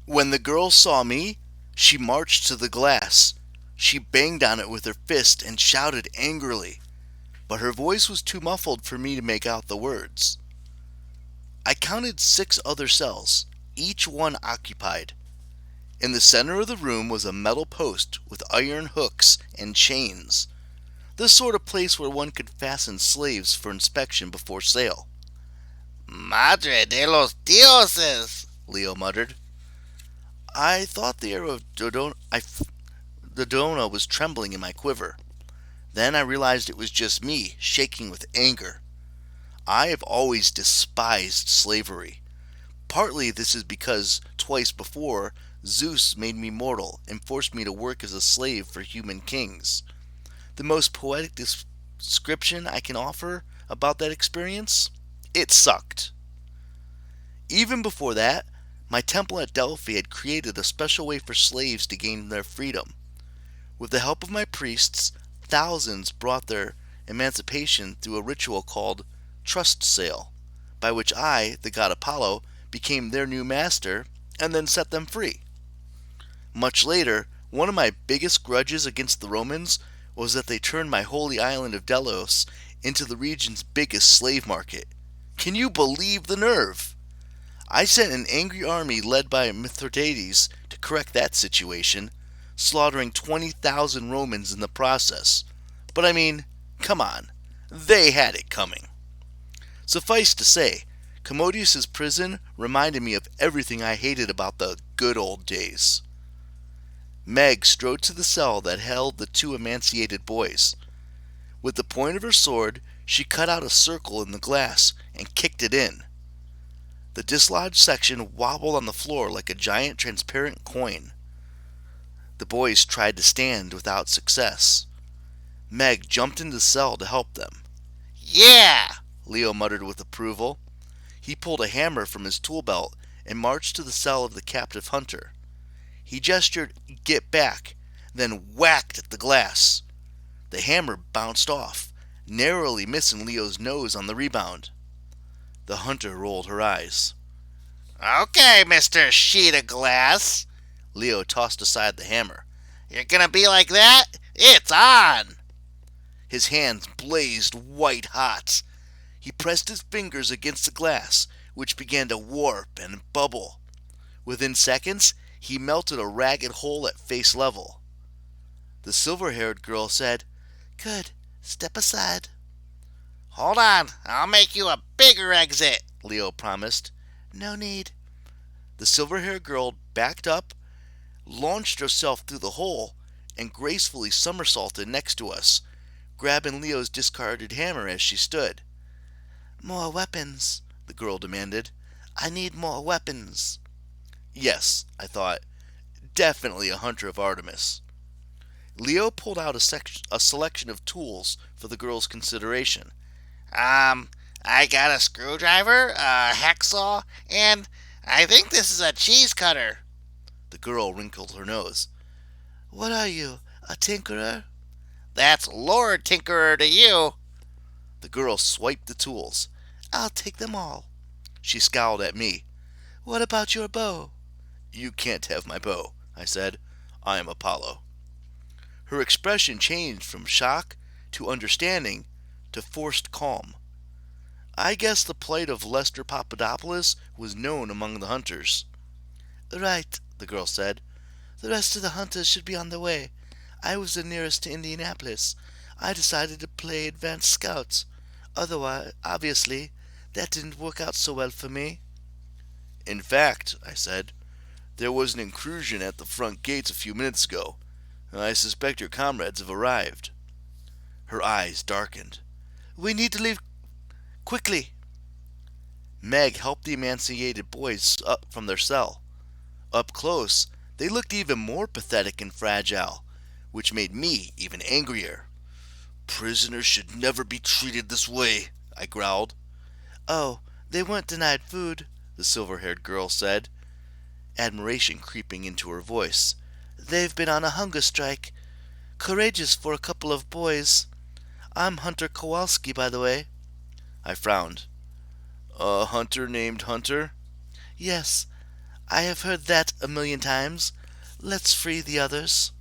When the girl saw me, she marched to the glass. She banged on it with her fist and shouted angrily, but her voice was too muffled for me to make out the words. I counted 6 other cells, each one occupied. In the center of the room was a metal post with iron hooks and chains, the sort of place where one could fasten slaves for inspection before sale. Madre de los dioses, Leo muttered. I thought the arrow of Dodona was trembling in my quiver. Then I realized it was just me, shaking with anger. I have always despised slavery. Partly this is because twice before, Zeus made me mortal and forced me to work as a slave for human kings. The most poetic description I can offer about that experience? It sucked. Even before that, my temple at Delphi had created a special way for slaves to gain their freedom. With the help of my priests, thousands brought their emancipation through a ritual called trust sale, by which I, the god Apollo, became their new master and then set them free. Much later, one of my biggest grudges against the Romans was that they turned my holy island of Delos into the region's biggest slave market. Can you believe the nerve? I sent an angry army led by Mithridates to correct that situation, slaughtering 20,000 Romans in the process. But I mean, come on, they had it coming. Suffice to say, Commodius's prison reminded me of everything I hated about the good old days. Meg strode to the cell that held the 2 emancipated boys. With the point of her sword, she cut out a circle in the glass and kicked it in. The dislodged section wobbled on the floor like a giant transparent coin. The boys tried to stand without success. Meg jumped into the cell to help them. Yeah! Leo muttered with approval. He pulled a hammer from his tool belt and marched to the cell of the captive hunter. He gestured, "Get back," then whacked at the glass. The hammer bounced off, narrowly missing Leo's nose on the rebound. The hunter rolled her eyes. Okay, Mr. Sheet of Glass. Leo tossed aside the hammer. You're gonna be like that? It's on! His hands blazed white hot. He pressed his fingers against the glass, which began to warp and bubble. Within seconds, he melted a ragged hole at face level. The silver-haired girl said, "Good, step aside." Hold on, I'll make you a bigger exit, Leo promised. "No need." The silver-haired girl backed up, launched herself through the hole, and gracefully somersaulted next to us, grabbing Leo's discarded hammer as she stood. "More weapons," the girl demanded. "I need more weapons." Yes, I thought, definitely a hunter of Artemis. Leo pulled out a selection of tools for the girl's consideration. I got a screwdriver, a hacksaw, and I think this is a cheese cutter. The girl wrinkled her nose. "What are you, a tinkerer?" That's Lord Tinkerer to you. The girl swiped the tools. "I'll take them all." She scowled at me. "What about your bow?" "You can't have my bow," I said. "I am Apollo." Her expression changed from shock to understanding to forced calm. I guess the plight of Lester Papadopoulos was known among the hunters. "Right," the girl said. "The rest of the hunters should be on their way. I was the nearest to Indianapolis. I decided to play advanced scouts. Otherwise, obviously, that didn't work out so well for me." "In fact," I said, "there was an intrusion at the front gates a few minutes ago. I suspect your comrades have arrived." Her eyes darkened. "We need to leave quickly." Meg helped the emancipated boys up from their cell. Up close, they looked even more pathetic and fragile, which made me even angrier. "Prisoners should never be treated this way," I growled. "Oh, they weren't denied food," the silver-haired girl said, admiration creeping into her voice. "They've been on a hunger strike. Courageous for a couple of boys. I'm Hunter Kowalski, by the way." I frowned. "A hunter named Hunter?" "Yes. I have heard that a million times. Let's free the others.